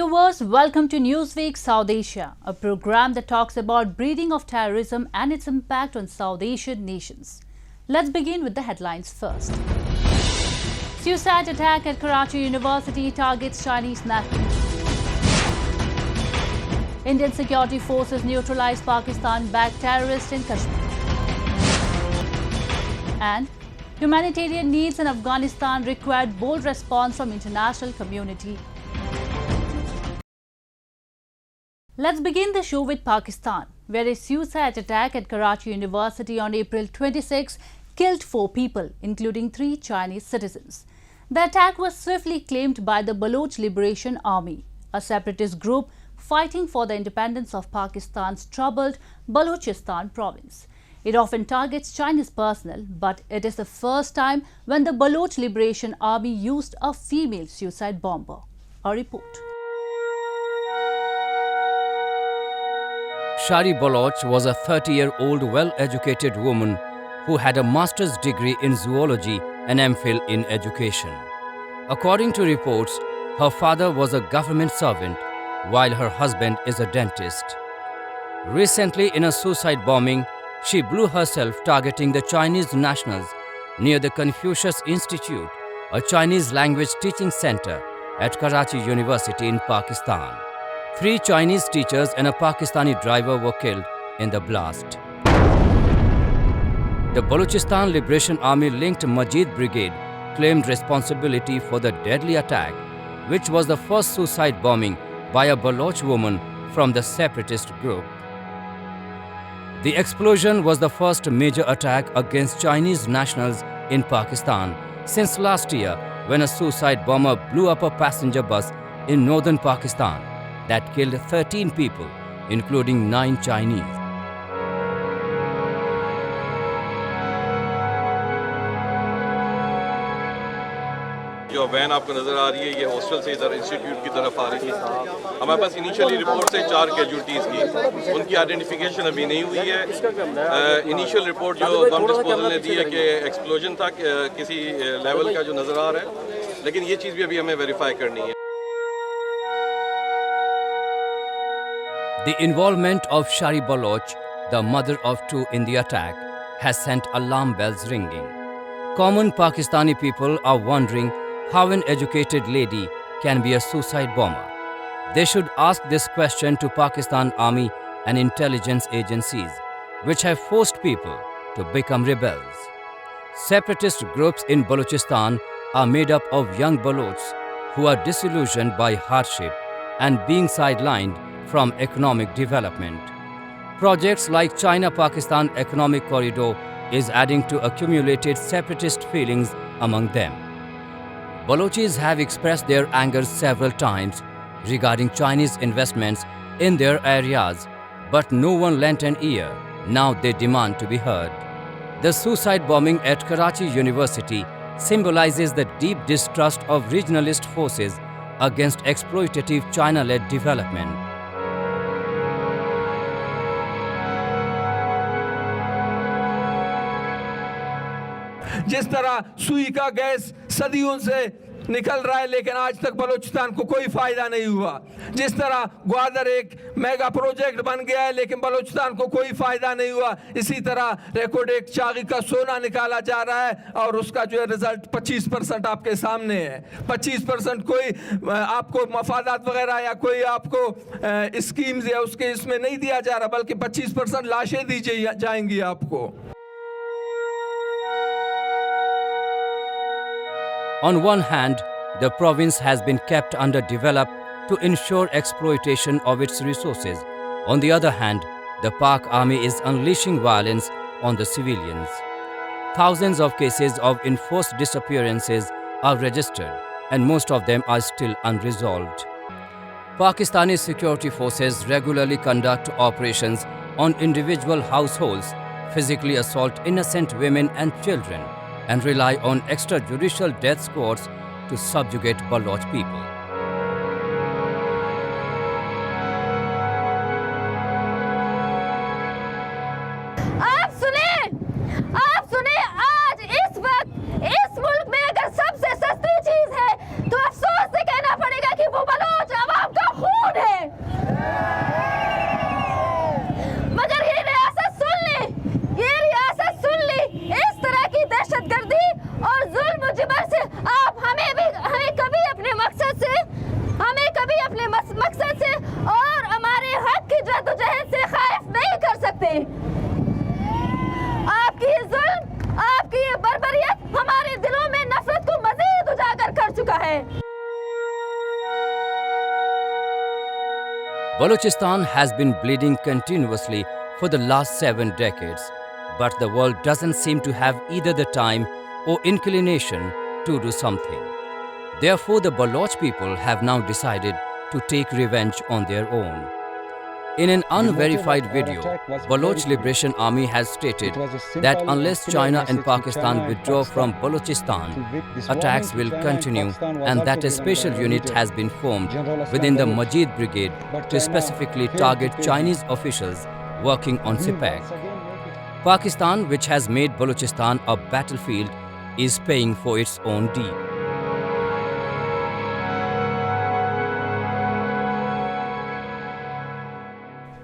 viewers, welcome to Newsweek South Asia, a program that talks about breeding of terrorism and its impact on South Asian nations. Let's begin with the headlines first. Suicide attack at Karachi University targets Chinese nationals. Indian security forces neutralize Pakistan-backed terrorists in Kashmir. And humanitarian needs in Afghanistan required bold response from international community. Let's begin the show with Pakistan, where a suicide attack at Karachi University on April 26 killed 4 people, including 3 Chinese citizens. The attack was swiftly claimed by the Baloch Liberation Army, a separatist group fighting for the independence of Pakistan's troubled Balochistan province. It often targets Chinese personnel, but it is the first time when the Baloch Liberation Army used a female suicide bomber. A report. Shari Baloch was a 30-year-old well-educated woman who had a master's degree in zoology and MPhil in education. According to reports, her father was a government servant while her husband is a dentist. Recently, in a suicide bombing, she blew herself targeting the Chinese nationals near the Confucius Institute, a Chinese language teaching center at Karachi University in Pakistan. 3 Chinese teachers and a Pakistani driver were killed in the blast. The Balochistan Liberation Army linked Majid Brigade claimed responsibility for the deadly attack, which was the first suicide bombing by a Baloch woman from the separatist group. The explosion was the first major attack against Chinese nationals in Pakistan since last year, when a suicide bomber blew up a passenger bus in northern Pakistan that killed 13 people, including 9 Chinese. जो van आपको नज़र आ रही है, ये hostel से इधर institute की तरफ आ रही है। हमारे पास इनिशियली रिपोर्ट से 4 कैजुअल्टीज़ की, उनकी आइडेंटिफिकेशन अभी नहीं हुई है। इनिशियल रिपोर्ट जो बम डिस्पोजल ने दी है कि एक्सप्लोजन था किसी लेवल का जो नज़र आ रहा है, लेकिन ये चीज़ भी अभी हमें वेरीफाई करनी है। The involvement of Shari Baloch, the mother of 2 in the attack, has sent alarm bells ringing. Common Pakistani people are wondering how an educated lady can be a suicide bomber. They should ask this question to Pakistan Army and intelligence agencies, which have forced people to become rebels. Separatist groups in Balochistan are made up of young Balochs who are disillusioned by hardship and being sidelined from economic development. Projects like China-Pakistan Economic Corridor is adding to accumulated separatist feelings among them. Balochis have expressed their anger several times regarding Chinese investments in their areas, but no one lent an ear. Now they demand to be heard. The suicide bombing at Karachi University symbolizes the deep distrust of regionalist forces against exploitative China-led development. जिस तरह सुई का gas सदियों से निकल रहा है, लेकिन आज तक बलूचिस्तान को कोई फायदा नहीं हुआ। जिस तरह ग्वादर एक मेगा प्रोजेक्ट बन गया है, लेकिन बलूचिस्तान को कोई फायदा नहीं हुआ, इसी तरह रेकॉर्ड एक चागी का सोना निकाला जा रहा है और उसका जो है रिजल्ट 25% आपके सामने है। 25% कोई आपको मफादात वगैरह या कोई आपको स्कीम्स या उसके इसमें नहीं दिया जा रहा, बल्कि 25% लाशें दी जाएंगी आपको। On one hand, the province has been kept underdeveloped to ensure exploitation of its resources. On the other hand, the Pak army is unleashing violence on the civilians. Thousands of cases of enforced disappearances are registered, and most of them are still unresolved. Pakistani security forces regularly conduct operations on individual households, physically assault innocent women and children, and rely on extrajudicial death squads to subjugate Baloch people. आप सुने आज इस वक्त इस मुल्क में अगर सबसे सस्ती चीज है तो अफसोस से कहना पड़ेगा कि वो बलोच आवाम का है. Balochistan has been bleeding continuously for the last 7 decades, but the world doesn't seem to have either the time or inclination to do something. Therefore, the Baloch people have now decided to take revenge on their own. In an unverified video, Baloch Liberation Army has stated that unless China and Pakistan withdraw from Balochistan, attacks will continue and that a special unit has been formed within the Majid Brigade to specifically target Chinese officials working on CPEC. Pakistan, which has made Balochistan a battlefield, is paying for its own deed.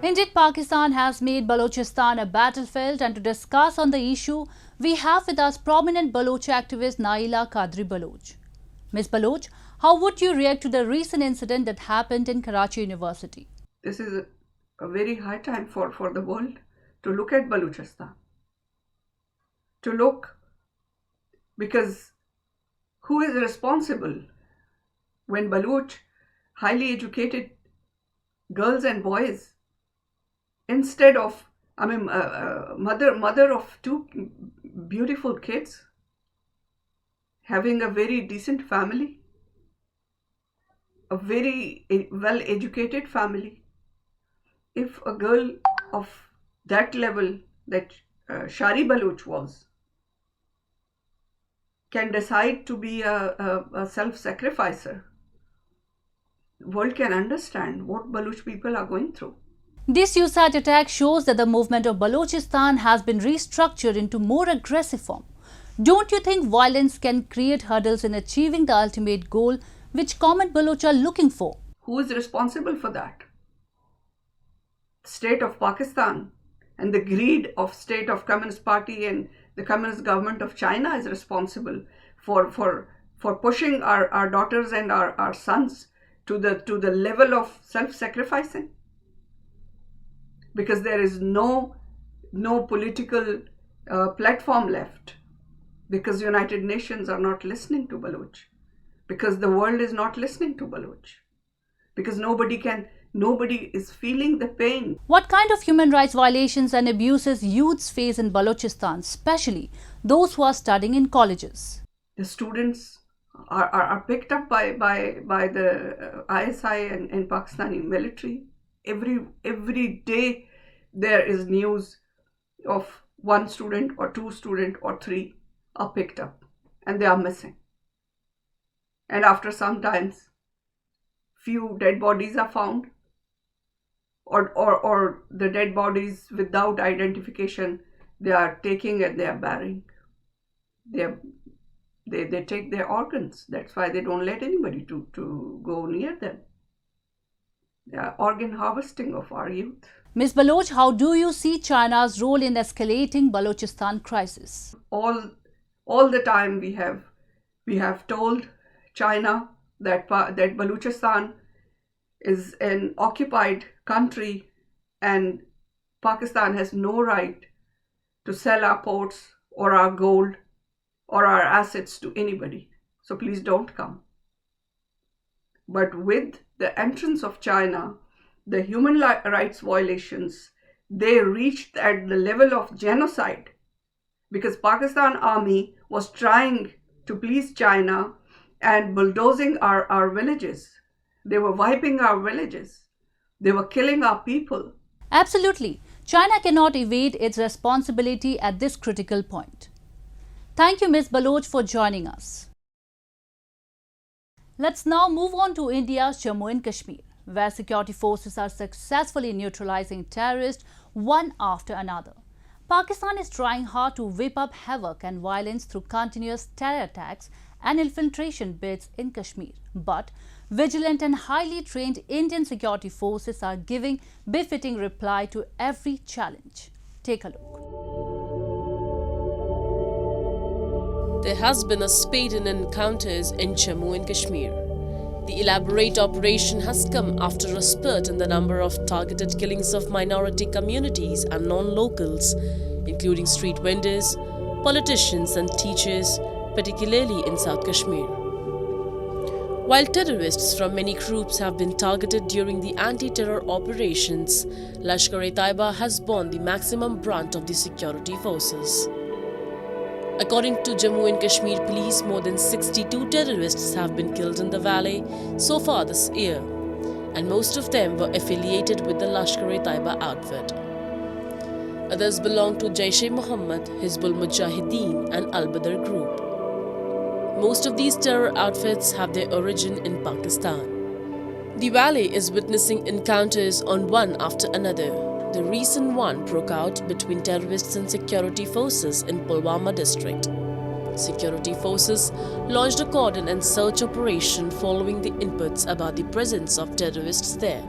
Indeed, Pakistan has made Balochistan a battlefield, and to discuss on the issue, we have with us prominent Baloch activist Naila Qadri Baloch. Ms. Baloch, how would you react to the recent incident that happened in Karachi University? This is a very high time for the world to look at Balochistan. To look, because who is responsible when Baloch, highly educated girls and boys, instead of, mother of 2 beautiful kids, having a very decent family, a very well-educated family. If a girl of that level that Shari Baloch was, can decide to be a self-sacrificer, the world can understand what Baloch people are going through. This suicide attack shows that the movement of Balochistan has been restructured into more aggressive form. Don't you think violence can create hurdles in achieving the ultimate goal which common Baloch are looking for? Who is responsible for that? The state of Pakistan and the greed of state of Communist Party and the Communist government of China is responsible for pushing our daughters and our sons to the level of self-sacrificing. Because there is no political platform left, because United Nations are not listening to Baloch, because the world is not listening to Baloch, because nobody is feeling the pain. What kind of human rights violations and abuses youths face in Balochistan, especially those who are studying in colleges? The students are picked up by the ISI and Pakistani military. Every day there is news of 1 student or 2 student or 3 are picked up and they are missing. And after some times, few dead bodies are found, or the dead bodies without identification, they are taking and they are burying. They take their organs. That's why they don't let anybody to go near them. Organ harvesting of our youth. Ms. Baloch, how do you see China's role in escalating Balochistan crisis? All the time we have told China that Balochistan is an occupied country and Pakistan has no right to sell our ports or our gold or our assets to anybody. So please don't come. But with the entrance of China, the human rights violations, they reached at the level of genocide, because Pakistan army was trying to please China and bulldozing our villages. They were wiping our villages. They were killing our people. Absolutely. China cannot evade its responsibility at this critical point. Thank you, Ms. Baloch, for joining us. Let's now move on to India's Jammu and Kashmir, where security forces are successfully neutralizing terrorists one after another. Pakistan is trying hard to whip up havoc and violence through continuous terror attacks and infiltration bids in Kashmir. But vigilant and highly trained Indian security forces are giving befitting reply to every challenge. Take a look. There has been a spate in encounters in Jammu and Kashmir. The elaborate operation has come after a spurt in the number of targeted killings of minority communities and non-locals, including street vendors, politicians and teachers, particularly in South Kashmir. While terrorists from many groups have been targeted during the anti-terror operations, Lashkar-e-Taiba has borne the maximum brunt of the security forces. According to Jammu and Kashmir police, more than 62 terrorists have been killed in the valley so far this year, and most of them were affiliated with the Lashkar-e-Taiba outfit. Others belong to Jaish-e-Mohammed, Hizbul Mujahideen and Al-Badr group. Most of these terror outfits have their origin in Pakistan. The valley is witnessing encounters on one after another. The recent one broke out between terrorists and security forces in Pulwama district. Security forces launched a cordon and search operation following the inputs about the presence of terrorists there.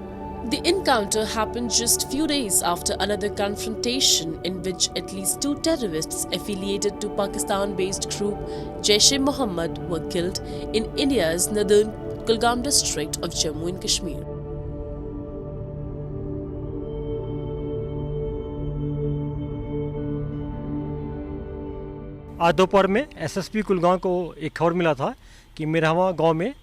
The encounter happened just few days after another confrontation in which at least 2 terrorists affiliated to Pakistan-based group Jaish-e-Mohammed were killed in India's northern Kulgam district of Jammu and Kashmir. आज दोपहर में SSP Kulgam को एक खबर मिला था कि मेरावा गांव में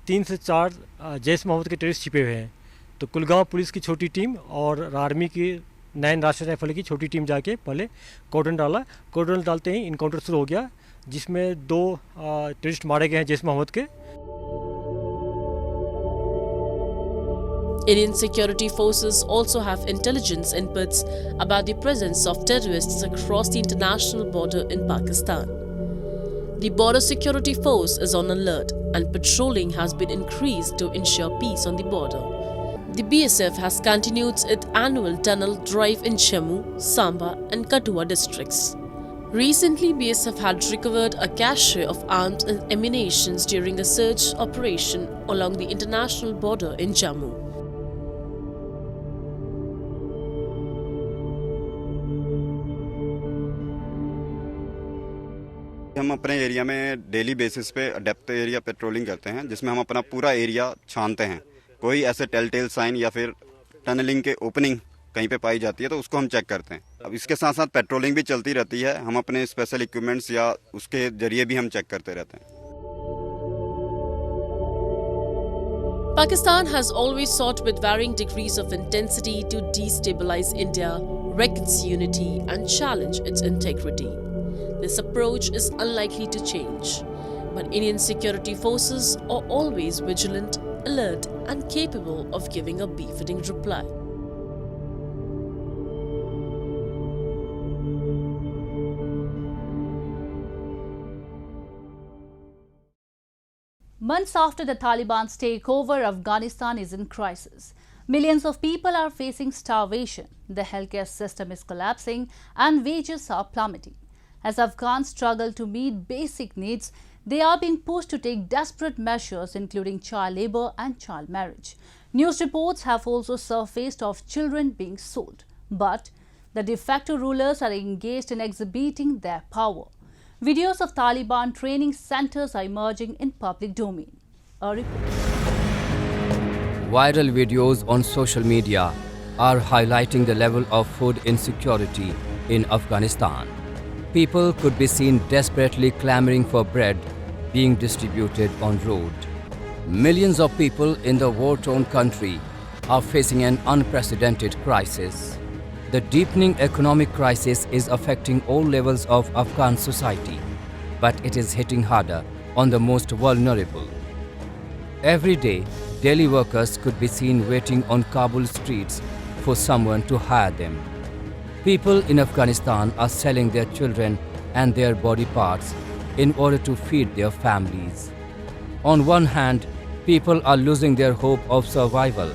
3 से 4 जैश मोहम्मद के टेररिस्ट छिपे हुए हैं। तो कुलगांव पुलिस की छोटी टीम और आर्मी की 9 राष्ट्रीय राइफल की छोटी टीम जाके पहले कॉर्डन डाला। कॉर्डन डालते ही इनकाउंटर शुरू हो गया, जिसमें 2 टेररिस्ट मारे गए हैं जैश मोहम्मद के। Indian security forces also have intelligence inputs about the presence of terrorists across the international border in Pakistan. The border security force is on alert and patrolling has been increased to ensure peace on the border. The BSF has continued its annual tunnel drive in Jammu, Samba and Kathua districts. Recently, BSF had recovered a cache of arms and ammunition during a search operation along the international border in Jammu. हम अपने area में daily basis पे depth area patrolling करते हैं, जिसमें हम अपना पूरा एरिया छानते हैं। कोई ऐसे टेल साइन या फिर टनलिंग के ओपनिंग कहीं पे पाई जाती है तो उसको हम चेक करते हैं। अब इसके साथ साथ पेट्रोलिंग भी चलती रहती है। हम अपने स्पेशल इक्विपमेंट्स या उसके जरिए भी हम चेक करते रहते हैं। Pakistan has always sought with varying degrees of intensity to destabilize India, wreck its unity and challenge its integrity. This approach is unlikely to change, but Indian security forces are always vigilant, alert and capable of giving a befitting reply. Months after the Taliban's takeover, Afghanistan is in crisis. Millions of people are facing starvation, the healthcare system is collapsing and wages are plummeting. As Afghans struggle to meet basic needs, they are being pushed to take desperate measures including child labour and child marriage. News reports have also surfaced of children being sold. But the de facto rulers are engaged in exhibiting their power. Videos of Taliban training centres are emerging in public domain. A report. Viral videos on social media are highlighting the level of food insecurity in Afghanistan. People could be seen desperately clamoring for bread being distributed on road. Millions of people in the war-torn country are facing an unprecedented crisis. The deepening economic crisis is affecting all levels of Afghan society, but it is hitting harder on the most vulnerable. Every day, daily workers could be seen waiting on Kabul streets for someone to hire them. People in Afghanistan are selling their children and their body parts in order to feed their families. On one hand, people are losing their hope of survival.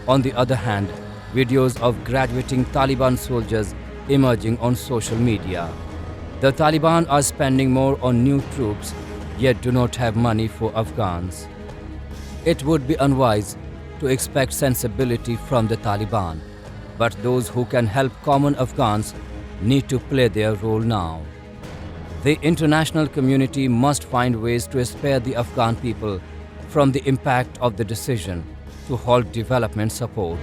On the other hand, videos of graduating Taliban soldiers emerging on social media. The Taliban are spending more on new troops, yet do not have money for Afghans. It would be unwise to expect sensibility from the Taliban, but those who can help common Afghans need to play their role now. The international community must find ways to spare the Afghan people from the impact of the decision to halt development support.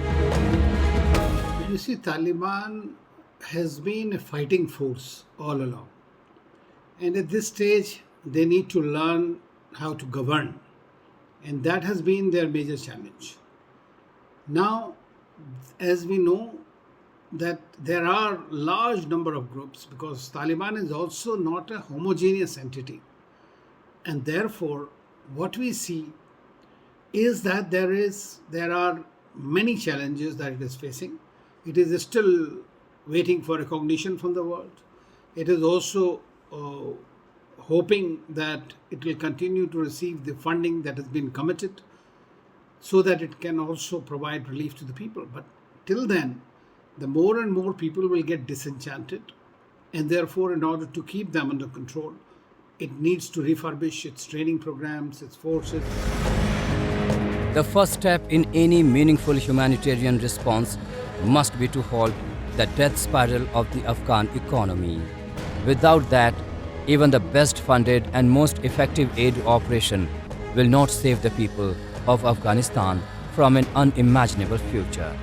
You see, Taliban has been a fighting force all along. And at this stage, they need to learn how to govern. And that has been their major challenge. Now, as we know, that there are large number of groups, because Taliban is also not a homogeneous entity. And therefore, what we see is that there are many challenges that it is facing. It is still waiting for recognition from the world. It is also hoping that it will continue to receive the funding that has been committed so that it can also provide relief to the people. But till then, the more and more people will get disenchanted, and therefore, in order to keep them under control, it needs to refurbish its training programs, its forces. The first step in any meaningful humanitarian response must be to halt the death spiral of the Afghan economy. Without that, even the best funded and most effective aid operation will not save the people of Afghanistan from an unimaginable future.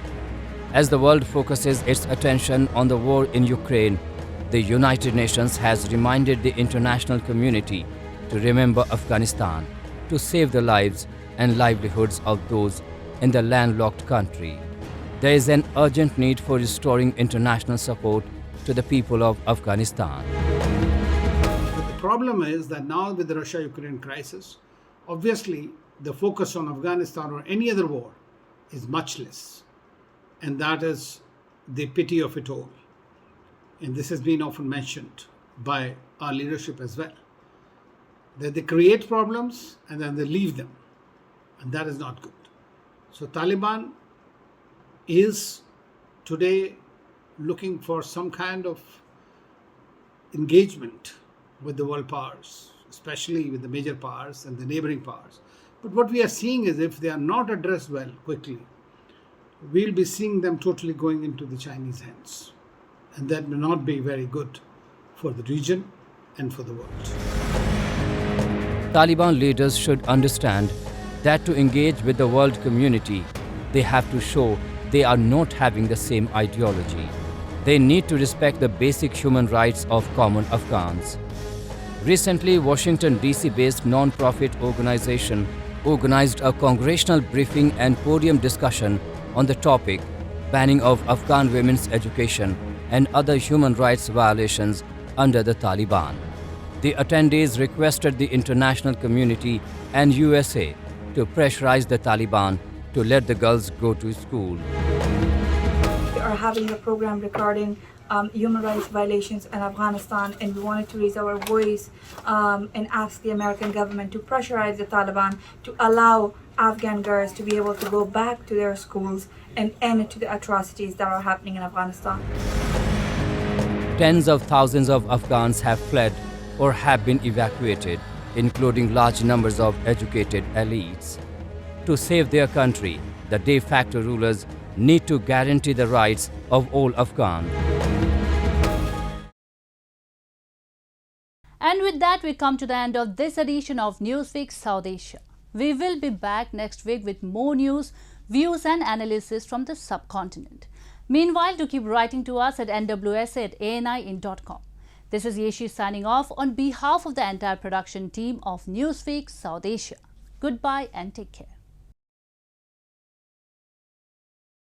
As the world focuses its attention on the war in Ukraine, the United Nations has reminded the international community to remember Afghanistan, to save the lives and livelihoods of those in the landlocked country. There is an urgent need for restoring international support to the people of Afghanistan. But the problem is that now with the Russia-Ukraine crisis, obviously the focus on Afghanistan or any other war is much less. And that is the pity of it all. And this has been often mentioned by our leadership as well. That they create problems and then they leave them. And that is not good. So Taliban is today looking for some kind of engagement with the world powers, especially with the major powers and the neighboring powers. But what we are seeing is if they are not addressed well quickly, we'll be seeing them totally going into the Chinese hands. And that may not be very good for the region and for the world. Taliban leaders should understand that to engage with the world community, they have to show they are not having the same ideology. They need to respect the basic human rights of common Afghans. Recently, Washington DC-based non-profit organization organized a congressional briefing and podium discussion on the topic banning of Afghan women's education and other human rights violations under the Taliban. The attendees requested the international community and USA to pressurize the Taliban to let the girls go to school. We are having a program regarding human rights violations in Afghanistan, and we wanted to raise our voice and ask the American government to pressurize the Taliban to allow Afghan girls to be able to go back to their schools and end to the atrocities that are happening in Afghanistan. Tens of thousands of Afghans have fled or have been evacuated, including large numbers of educated elites. To save their country, the de facto rulers need to guarantee the rights of all Afghans. And with that, we come to the end of this edition of Newsweek South Asia. We will be back next week with more news, views and analysis from the subcontinent. Meanwhile, do keep writing to us at nwsa@ani.com. This is Yeshi signing off on behalf of the entire production team of Newsweek South Asia. Goodbye and take care.